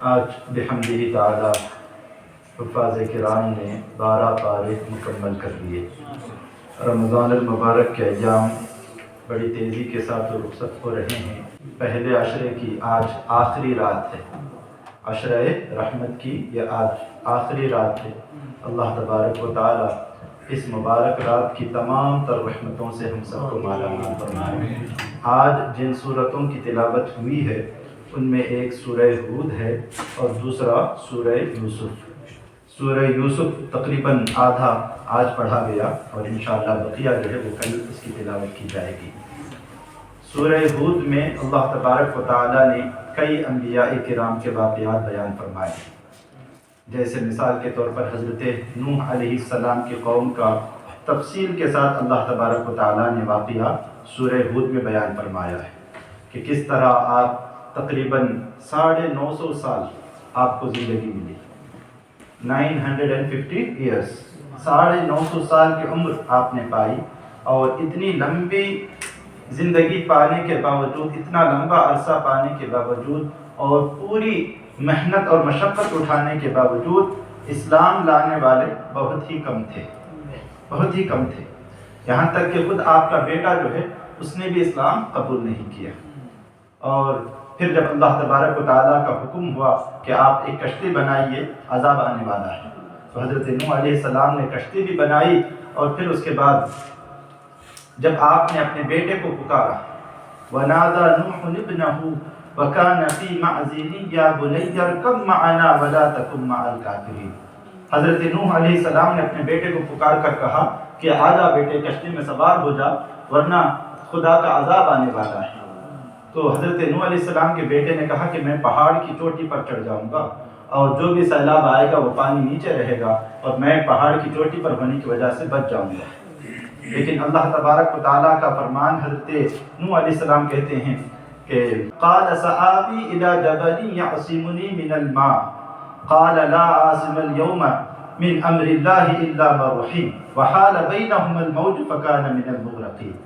آج بحمدہ تعالی حفاظ کرام نے 12 پارے مکمل کر لیے۔ رمضان المبارک کے ایام بڑی تیزی کے ساتھ رخصت ہو رہے ہیں۔ پہلے عشرے کی آج آخری رات ہے، عشرہ رحمت کی یہ آج آخری رات ہے۔ اللہ تبارک و تعالی اس مبارک رات کی تمام تر رحمتوں سے ہم سب کو مالا مال فرمائے۔ آج جن سورتوں کی تلاوت ہوئی ہے ان میں ایک سورہ ہود ہے اور دوسرا سورہ یوسف۔ سورہ یوسف تقریباً آدھا آج پڑھا گیا اور انشاءاللہ بقیہ جو ہے وہ کل اس کی تلاوت کی جائے گی۔ سورہ ہود میں اللہ تبارک و تعالی نے کئی انبیاء کرام کے واقعات بیان فرمائے، جیسے مثال کے طور پر حضرت نوح علیہ السلام کی قوم کا تفصیل کے ساتھ اللہ تبارک و تعالی نے واقعہ سورہ ہود میں بیان فرمایا ہے کہ کس طرح آپ تقریباً 950 سال آپ کو زندگی ملی، 950 ایئرس، 950 سال کی عمر آپ نے پائی، اور اتنی لمبی زندگی پانے کے باوجود، اتنا لمبا عرصہ پانے کے باوجود اور پوری محنت اور مشقت اٹھانے کے باوجود اسلام لانے والے بہت ہی کم تھے، بہت ہی کم تھے۔ یہاں تک کہ خود آپ کا بیٹا جو ہے اس نے بھی اسلام قبول نہیں کیا۔ اور پھر جب اللہ تبارک و تعالیٰ کا حکم ہوا کہ آپ ایک کشتی بنائیے، عذاب آنے والا ہے، تو حضرت نوح علیہ السلام نے کشتی بھی بنائی، اور پھر اس کے بعد جب آپ نے اپنے بیٹے کو پکارا، وَنَادَى نُوحٌ ابْنَهُ وَكَانَ فِي مَعْزِلٍ يَا بُنَيَّ ارْكَبْ مَعَنَا وَلَا تَكُن مَعَ الْكَافِرِينَ۔ حضرت نوح علیہ السلام نے اپنے بیٹے کو پکار کر کہا کہ آجا بیٹے، کشتی میں سوار ہو جا، ورنہ خدا کا عذاب آنے والا ہے۔ تو حضرت نوح علیہ السلام کے بیٹے نے کہا کہ میں پہاڑ کی چوٹی پر چڑھ جاؤں گا، اور جو بھی سیلاب آئے گا وہ پانی نیچے رہے گا، اور میں پہاڑ کی چوٹی پر ہونے کی وجہ سے بچ جاؤں گا۔ لیکن اللہ تبارک و تعالیٰ کا فرمان، حضرت نوح علیہ السلام کہتے ہیں کہ قال سآوی الی جبل یعصمنی من الماء قال لا عاصم اليوم من امر اللہ الا من رحم وحال بینہما الموج فکان من المغرقین۔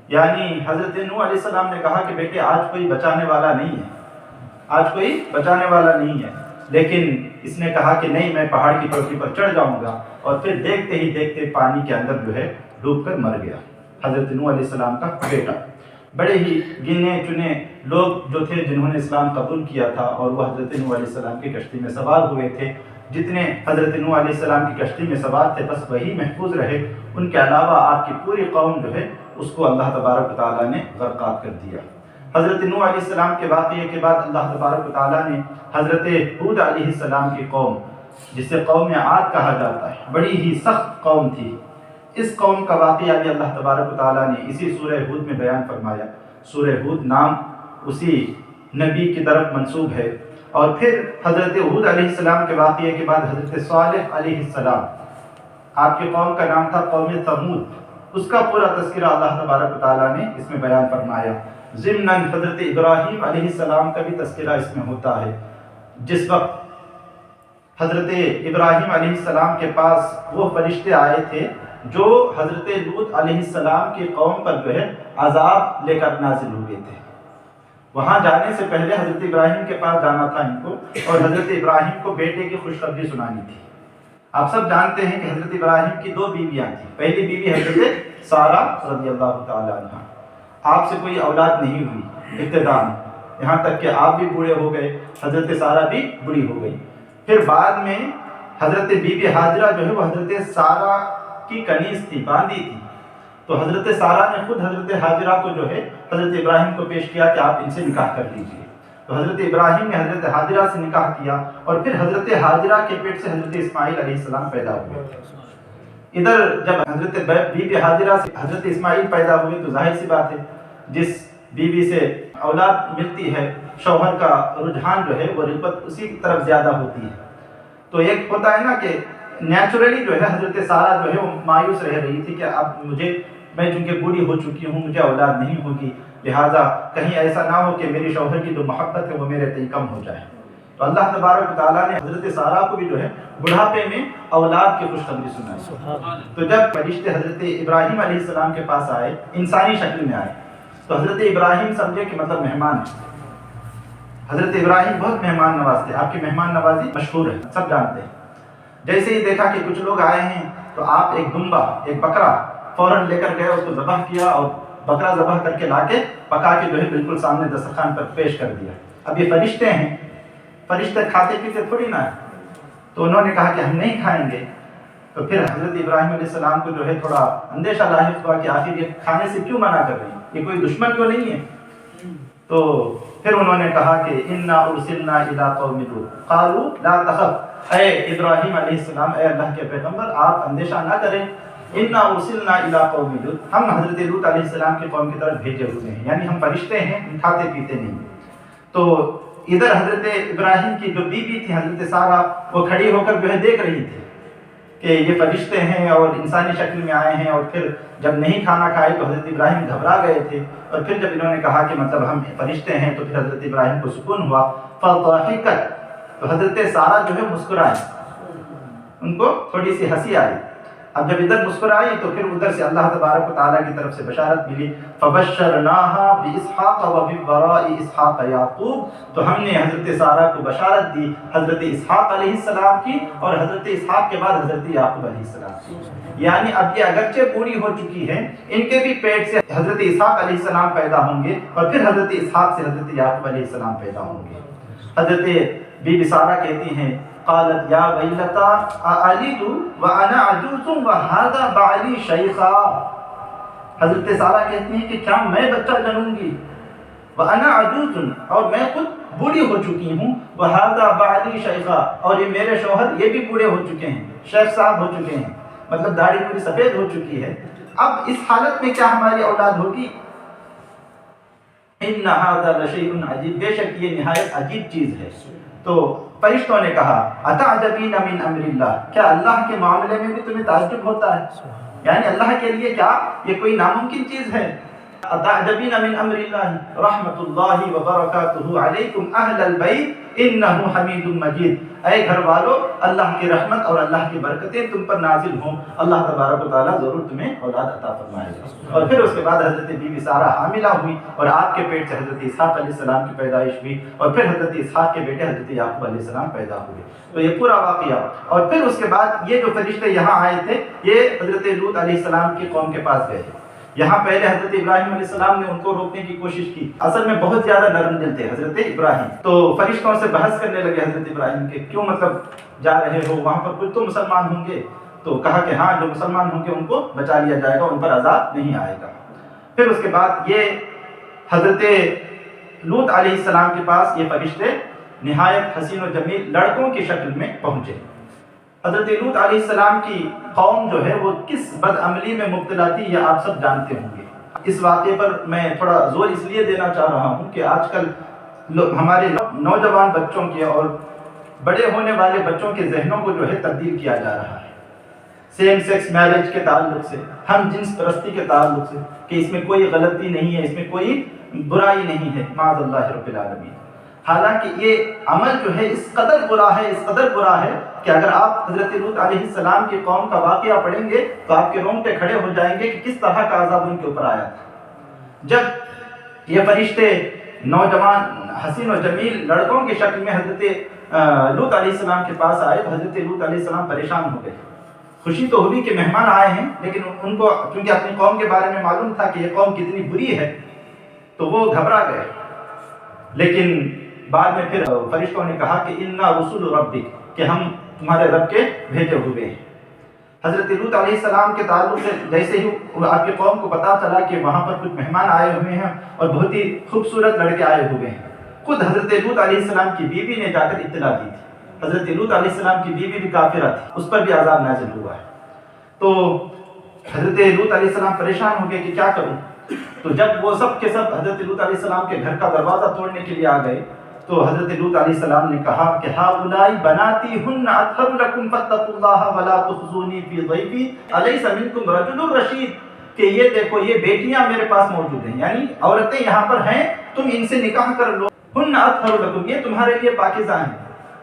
یعنی حضرت نوح علیہ السلام نے کہا کہ بیٹے آج کوئی بچانے والا نہیں ہے، آج کوئی بچانے والا نہیں ہے، لیکن اس نے کہا کہ نہیں، میں پہاڑ کی چوٹی پر چڑھ جاؤں گا، اور پھر دیکھتے ہی دیکھتے پانی کے اندر جو ہے ڈوب کر مر گیا۔ حضرت نوح علیہ السلام کا بیٹا، بڑے ہی گنے چنے لوگ جو تھے جنہوں نے اسلام قبول کیا تھا، اور وہ حضرت نوح علیہ السلام کی کشتی میں سوار ہوئے تھے۔ جتنے حضرت نوح علیہ السلام کی کشتی میں سوار تھے بس وہی محفوظ رہے، ان کے علاوہ آپ کی پوری قوم جو ہے اس کو اللہ تبارک و تعالیٰ نے غرقات کر دیا۔ حضرت نوح علیہ السلام کے واقعے کے بعد اللہ تبارک و تعالیٰ نے حضرت ہود علیہ السلام کی قوم، جسے قوم عاد کہا جاتا ہے، بڑی ہی سخت قوم تھی، اس قوم کا واقعہ بھی اللہ تبارک و تعالیٰ نے اسی سورہ ہود میں بیان فرمایا۔ سورہ ہود نام اسی نبی کی طرف منسوب ہے۔ اور پھر حضرت ہود علیہ السلام کے واقعے کے بعد حضرت صالح علیہ السلام، آپ کی قوم کا نام تھا قوم ثمود، اس کا پورا تذکرہ اللہ تبارک و تعالیٰ نے اس میں بیان فرمایا۔ ضمناً حضرت ابراہیم علیہ السلام کا بھی تذکرہ اس میں ہوتا ہے۔ جس وقت حضرت ابراہیم علیہ السلام کے پاس وہ فرشتے آئے تھے جو حضرت لوط علیہ السلام کی قوم پر جو ہے عذاب لے کر نازل ہوئے تھے، وہاں جانے سے پہلے حضرت ابراہیم کے پاس جانا تھا ان کو، اور حضرت ابراہیم کو بیٹے کی خوشخبری سنانی تھی۔ آپ سب جانتے ہیں کہ حضرت ابراہیم کی 2 بیویاں تھیں۔ پہلی بیوی حضرت سارہ رضی اللہ تعالی عنہ، آپ سے کوئی اولاد نہیں ہوئی ابتداءً، یہاں تک کہ آپ بھی بوڑھے ہو گئے، حضرت سارہ بھی بوڑھی ہو گئی۔ پھر بعد میں حضرت بی بی ہاجرہ جو ہے وہ حضرت سارہ کی کنیز تھی، باندی تھی، تو حضرت سارہ نے خود حضرت ہاجرہ کو جو ہے حضرت ابراہیم کو پیش کیا کہ آپ ان سے نکاح کر لیجئے۔ تو حضرت ابراہیم نے حضرت ہاجرہ سے نکاح کیا، اور پھر حضرت ہاجرہ کے پیٹ سے حضرت اسماعیل علیہ السلام پیدا ہوئے۔ ادھر جب حضرت بی بی ہاجرہ سے حضرت اسماعیل پیدا ہوئے تو ظاہر سی بات ہے جس بیوی سے اولاد ملتی ہے شوہر کا رجحان جو ہے وہ رغبت اسی کی طرف زیادہ ہوتی ہے۔ تو ایک ہوتا ہے نا کہ نیچرلی جو ہے حضرت سارہ جو ہے وہ مایوس رہ رہی تھی کہ اب میں چونکہ بوڑھی ہو چکی ہوں، مجھے اولاد نہیں ہوگی، لہٰذا کہیں ایسا نہ ہو کہ میری شوہر کی جو محبت ہے وہ میرے تئیں کم ہو جائے۔ تو اللہ تبارک و تعالیٰ نے حضرت سارہ کو بھی جو ہے بڑھاپے میں اولاد کی خوشخبری سنائی۔ تو جب فرشتے حضرت ابراہیم علیہ السلام کے پاس آئے، انسانی شکل میں آئے، تو حضرت ابراہیم سمجھے کہ مطلب مہمان ہے، حضرت ابراہیم بہت مہمان نواز تھے، آپ کی مہمان نوازی مشہور ہے، سب جانتے ہیں۔ جیسے ہی دیکھا کہ کچھ لوگ آئے ہیں تو آپ ایک دمبا، ایک بکرا فوراً لے کر گئے، اس کو ذبح کیا اور بکرا ذبح کر کے لا کے پکا کے جو ہے بالکل سامنے دسترخوان پر پیش کر دیا۔ اب یہ فرشتے ہیں، فرشتے کھاتے پیتے تھوڑی نہ ہے، تو انہوں نے کہا کہ ہم نہیں کھائیں گے۔ تو پھر حضرت ابراہیم علیہ السلام کو جو ہے تھوڑا اندیشہ لاحق ہوا کہ آخر یہ کھانے سے کیوں منع کر رہے ہیں، یہ کوئی دشمن تو نہیں ہے۔ تو پھر انہوں نے کہا کہ انا ارسلنا الی قوم لوط قالوا لا تخف، اے ابراہیم علیہ السلام، اے اللہ کے پیغمبر، آپ اندیشہ نہ کریں، انا ارسلنا الی قوم لوط، ہم حضرت لوط علیہ السلام کی قوم کی طرف بھیجے ہوئے ہیں، یعنی ہم فرشتے ہیں، ہم کھاتے پیتے نہیں۔ تو ادھر حضرت ابراہیم کی جو بیوی تھی حضرت سارہ، وہ کھڑی ہو کر جو ہے دیکھ رہی تھی کہ یہ فرشتے ہیں اور انسانی شکل میں آئے ہیں، اور پھر جب نہیں کھانا کھائے تو حضرت ابراہیم گھبرا گئے تھے، اور پھر جب انہوں نے کہا کہ مطلب ہم فرشتے ہیں تو پھر حضرت ابراہیم کو سکون ہوا۔ فضحکت، تو حضرت سارہ جو ہے مسکرائیں، ان کو تھوڑی سی ہنسی آئی۔ اب جب ادھر مسکرائی تو پھر ادھر سے اللہ تبارک و تعالیٰ کی طرف سے بشارت ملی، فبشرناها باسحاق وفی وراء اسحاق یعقوب، تو ہم نے حضرت سارہ کو بشارت دی حضرت اسحاق علیہ السلام کی، اور حضرت اسحاق کے بعد حضرت یعقوب علیہ السلام کی، یعنی اب یہ اگرچہ پوری ہو چکی ہے، ان کے بھی پیٹ سے حضرت اسحاق علیہ السلام پیدا ہوں گے، اور پھر حضرت اسحاق سے حضرت یعقوب علیہ السلام پیدا ہوں گے۔ حضرت بی بی سارہ کہتی ہیں قالت یا ویلتا اعلد وانا عجوز وهذا بعلی شیخا، حضرت سارہ کہتی ہیں کہ کیا میں بچہ جنوں گی، وانا عجوز، اور میں خود بوڑھی ہو چکی ہوں، وهذا بعلی شیخا، اور یہ میرے شوہر یہ بھی بوڑھے ہو چکے ہیں، شیخ صاحب ہو چکے ہیں، مطلب داڑھی پوری سفید ہو چکی ہے، اب اس حالت میں کیا ہماری اولاد ہوگی؟ ان هذا لشیء عجیب، بے شک یہ نہایت عجیب چیز ہے۔ تو فرشتوں نے کہا اتعجبین من امر اللہ، کیا اللہ کے معاملے میں بھی تمہیں تعجب ہوتا ہے؟ یعنی اللہ کے لیے کیا یہ کوئی ناممکن چیز ہے؟ اتعجبین من امر اللہ رحمت اللہ وبرکاتہ علیکم اہل البیت انہ حمید مجید، اے گھر والو، اللہ کی رحمت اور اللہ کی برکتیں تم پر نازل ہوں، اللہ تبارک و تعالیٰ ضرور تمہیں اولاد عطا فرمائے گا۔ اور پھر اس کے بعد حضرت بی بی سارہ حاملہ ہوئی، اور آپ کے پیٹ سے حضرت اسحاق علیہ السلام کی پیدائش ہوئی، اور پھر حضرت اسحاق کے بیٹے حضرت یعقوب علیہ السلام پیدا ہوئے۔ تو یہ پورا واقعہ، اور پھر اس کے بعد یہ جو فرشتے یہاں آئے تھے یہ حضرت لوط علیہ السلام کی قوم کے پاس گئے۔ یہاں پہلے حضرت ابراہیم علیہ السلام نے ان کو روکنے کی کوشش کی، اصل میں بہت زیادہ نرم دل تھے حضرت ابراہیم، تو فرشتوں سے بحث کرنے لگے حضرت ابراہیم کے، کیوں مطلب جا رہے ہو، وہاں پر کچھ تو مسلمان ہوں گے؟ تو کہا کہ ہاں جو مسلمان ہوں گے ان کو بچا لیا جائے گا، ان پر عذاب نہیں آئے گا۔ پھر اس کے بعد یہ حضرت لوط علیہ السلام کے پاس یہ فرشتے نہایت حسین و جمیل لڑکوں کی شکل میں پہنچے۔ حضرت لوط علیہ السلام کی قوم جو ہے وہ کس بدعملی میں مبتلا تھی یہ آپ سب جانتے ہوں گے۔ اس واقعے پر میں تھوڑا زور اس لیے دینا چاہ رہا ہوں کہ آج کل ہمارے نوجوان بچوں کے اور بڑے ہونے والے بچوں کے ذہنوں کو جو ہے تبدیل کیا جا رہا ہے سیم سیکس میرج کے تعلق سے، ہم جنس پرستی کے تعلق سے، کہ اس میں کوئی غلطی نہیں ہے، اس میں کوئی برائی نہیں ہے، معاذ اللہ رب العالمین۔ حالانکہ یہ عمل جو ہے اس قدر برا ہے، اس قدر برا ہے کہ اگر آپ حضرت لوط علیہ السلام کی قوم کا واقعہ پڑھیں گے تو آپ کے رونگٹے کھڑے ہو جائیں گے کہ کس طرح کا عذاب ان کے اوپر آیا تھا۔ جب یہ فرشتے نوجوان حسین و جمیل لڑکوں کی شکل میں حضرت لوط علیہ السلام کے پاس آئے تو حضرت لوط علیہ السلام پریشان ہو گئے۔ خوشی تو ہوئی کہ مہمان آئے ہیں، لیکن ان کو چونکہ اپنی قوم کے بارے میں معلوم تھا کہ یہ قوم کتنی بری ہے تو وہ گھبرا گئے۔ لیکن بعد میں پھر فرشتوں نے کہا کہ انا رسول ربک، کہ ہم تمہارے رب کے بھیجے ہوئے ہیں۔ حضرت لوط علیہ السلام کے تعلق سے جیسے ہی آپ کی قوم کو پتا چلا کہ وہاں پر کچھ مہمان آئے ہوئے ہیں اور بہت ہی خوبصورت لڑکے آئے ہوئے ہیں، خود حضرت لوط علیہ السلام کی بیوی نے جا کر اطلاع دی تھی۔ حضرت لوط علیہ السلام کی بیوی بھی کافرہ تھی، اس پر بھی عذاب نازل ہوا ہے۔ تو حضرت لوط علیہ السلام پریشان ہو گئے کہ کیا کروں۔ تو جب وہ سب کے سب حضرت لوط علیہ السلام کے گھر کا دروازہ توڑنے کے لیے آ گئے تو حضرت لوط علیہ السلام نے کہا کہ ہؤلاء بناتی ہن اطہر لکم فاتقوا اللہ ولا تخزونی فی ضیفی الیس منکم رجل رشید، کہ یہ دیکھو یہ بیٹیاں میرے پاس موجود ہیں، یعنی عورتیں یہاں پر ہیں، تم ان سے نکاح کر لو، ہن اطہر لکم، یہ تمہارے لیے پاکیزہ ہیں،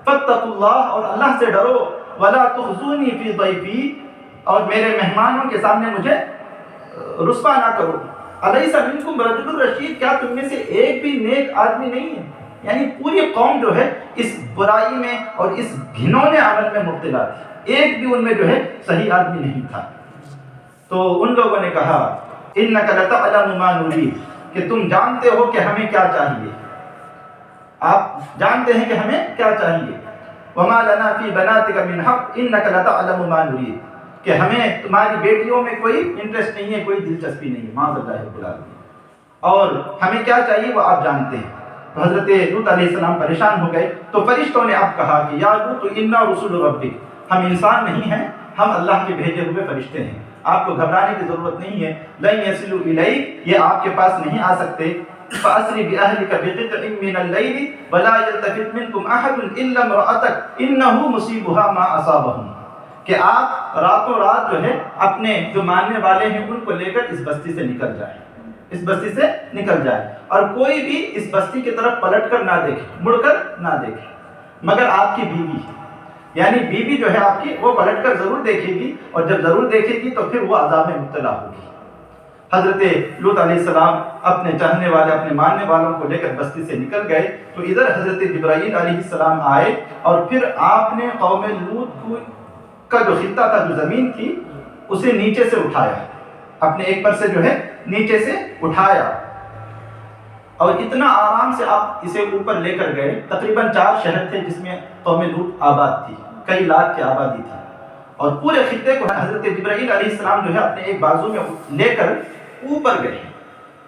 فاتقوا اللہ، اور اللہ سے ڈرو، ولا تخزونی فی ضیفی، اور میرے مہمانوں کے سامنے مجھے رسوا نہ کرو، الیس منکم رجل رشید، کیا تم میں سے ایک بھی نیک آدمی نہیں ہے؟ یعنی پوری قوم جو ہے اس برائی میں اور اس گھنونے عمل میں مبتلا تھی، ایک بھی ان میں جو ہے صحیح آدمی نہیں تھا۔ تو ان لوگوں نے کہا اِنَّكَ لَتَعْلَمُ مَا نُرِيدُ، کہ تم جانتے ہو کہ ہمیں کیا چاہیے، آپ جانتے ہیں کہ ہمیں کیا چاہیے۔ وَمَا لَنَا فِي بَنَاتِكَ مِنْ حَقٍّ إِنَّكَ لَتَعْلَمُ مَا نُرِيدُ، کہ ہمیں تمہاری بیٹیوں میں کوئی انٹرسٹ نہیں ہے، کوئی دلچسپی نہیں ہے، معاذ اللہ رب العالمین، اور ہمیں کیا چاہیے وہ آپ جانتے ہیں۔ تو حضرت لوط علیہ السلام پریشان ہو گئے، تو فرشتوں نے اب کہا کہ یا لوط اِنَّا رُسُلُ رَبِّكَ، ہم انسان نہیں ہیں، ہم اللہ کے بھیجے ہوئے فرشتے ہیں، آپ کو گھبرانے کی ضرورت نہیں ہے۔ لَن يَصِلُوا إِلَيْكَ، یہ آپ کے پاس نہیں آ سکتے۔ فَأَسْرِ بِأَهْلِكَ بِقِطْعٍ مِّنَ اللَّيْلِ وَلَا يَلْتَفِتْ مِنكُمْ أَحَدٌ إِلَّا امْرَأَتَكَ إِنَّهُ مُصِيبُهَا مَا أَصَابَهُمْ، کہ آپ راتوں رات جو ہے اپنے جو ماننے والے ہیں ان کو لے کر اس بستی سے نکل جائیں، اس بستی سے نکل جائے، اور کوئی بھی اس بستی کی طرف پلٹ کر نہ دیکھے، مڑ کر نہ دیکھے، مگر آپ کی بیوی، یعنی بیوی جو ہے آپ کی وہ پلٹ کر ضرور دیکھے گی، اور جب ضرور دیکھے گی تو پھر وہ عذاب میں مبتلا ہوگی۔ حضرت لوط علیہ السلام اپنے چاہنے والے، اپنے ماننے والوں کو لے کر بستی سے نکل گئے، تو ادھر حضرت جبرائیل علیہ السلام آئے، اور پھر آپ نے قوم لوط کا جو خطہ تھا، جو زمین تھی، اسے نیچے سے اٹھایا، اپنے ایک پر سے جو ہے نیچے سے اٹھایا، اور اتنا آرام سے آپ اسے اوپر لے کر گئے۔ تقریباً 4 شہر تھے جس میں قوم لوط آباد تھی، کئی لاکھ کی آبادی تھی، اور پورے خطے کو حضرت جبرائیل علیہ السلام جو ہے اپنے ایک بازو میں لے کر اوپر گئے،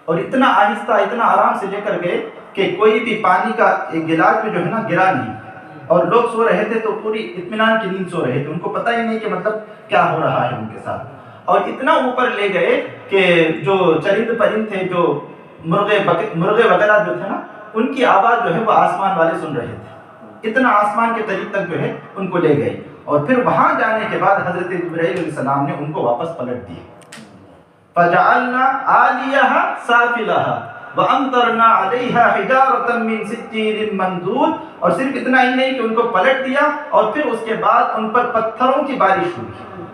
اور اتنا آہستہ، اتنا آرام سے لے کر گئے کہ کوئی بھی پانی کا ایک گلاس بھی جو ہے نا گرا نہیں، اور لوگ سو رہے تھے تو پوری اطمینان کی نیند سو رہے تھے، ان کو پتہ ہی نہیں کہ مطلب کیا ہو رہا ہے ان کے ساتھ، اور اتنا اوپر لے گئے کہ جو چرند پرند تھے، جو مرغے وغیرہ جو تھے نا، ان کی آواز جو ہے وہ آسمان والے سن رہے تھے، اتنا آسمان کے قریب تک جو ہے ان کو لے گئے، اور پھر وہاں جانے کے بعد حضرت جبرائیل علیہ السلام نے ان کو واپس پلٹ دیا۔ فَجَعَلْنَا عَالِيَهَا سَافِلَهَا وَأَمْطَرْنَا عَلَيْهَا حِجَارَةً مِّن سِجِّيلٍ مَّنضُودٍ، اور صرف اتنا ہی نہیں کہ ان کو پلٹ دیا، اور پھر اس کے بعد ان پر پتھروں کی بارش ہوئی،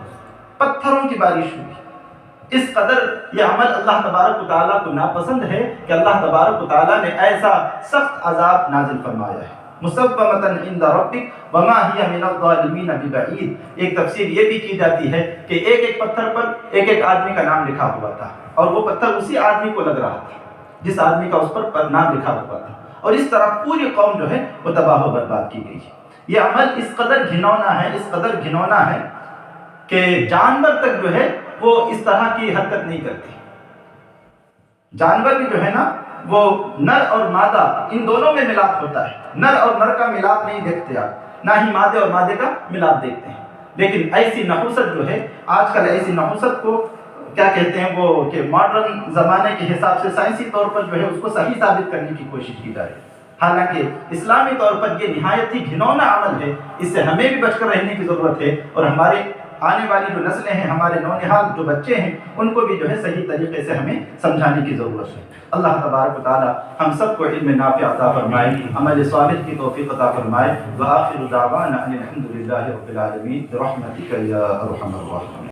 پتھروں کی بارش ہوئی۔ اس قدر یہ عمل اللہ تبارک و تعالیٰ کو ناپسند ہے کہ اللہ تبارک و تعالیٰ نے ایسا سخت عذاب نازل فرمایا ہے۔ مُصَوَّمَةً عِندَ رَبِّكَ وَمَا هِيَ مِنَ الظَّالِمِينَ بِبَعِيدٍ، ایک تفسیر یہ بھی کی جاتی ہے کہ ایک ایک پتھر پر ایک ایک آدمی کا نام لکھا ہوا تھا، اور وہ پتھر اسی آدمی کو لگ رہا تھا جس آدمی کا اس پر نام لکھا ہوا تھا، اور اس طرح پوری قوم جو ہے وہ تباہ و برباد کی گئی۔ یہ عمل اس قدر گھنونا ہے، اس قدر گھنونا ہے کہ جانور تک جو ہے وہ اس طرح کی حرکت نہیں کرتے۔ جانور بھی جو ہے نا وہ نر اور مادہ ان دونوں میں ملاپ ہوتا ہے، نر اور نر کا ملاپ نہیں دیکھتے آپ، نہ ہی مادے اور مادے کا ملاپ دیکھتے ہیں، لیکن ایسی نحوست جو ہے آج کل، ایسی نحوست کو کیا کہتے ہیں وہ کہ ماڈرن زمانے کے حساب سے سائنسی طور پر جو ہے اس کو صحیح ثابت کرنے کی کوشش کی جا رہی ہے، حالانکہ اسلامی طور پر یہ نہایت ہی گھنونا عمل ہے، اس سے ہمیں بھی بچ کر رہنے کی ضرورت ہے، اور ہمارے آنے والی جو نسلیں ہیں، ہمارے نونہال جو بچے ہیں، ان کو بھی جو ہے صحیح طریقے سے ہمیں سمجھانے کی ضرورت ہے۔ اللہ تبارک و تعالی ہم سب کو علم نافع عطا فرمائے، عمل صالح کی توفیق عطا فرمائے، وآخر دعوانا ان الحمد للہ رب العالمین برحمتک یا ارحم الراحمین۔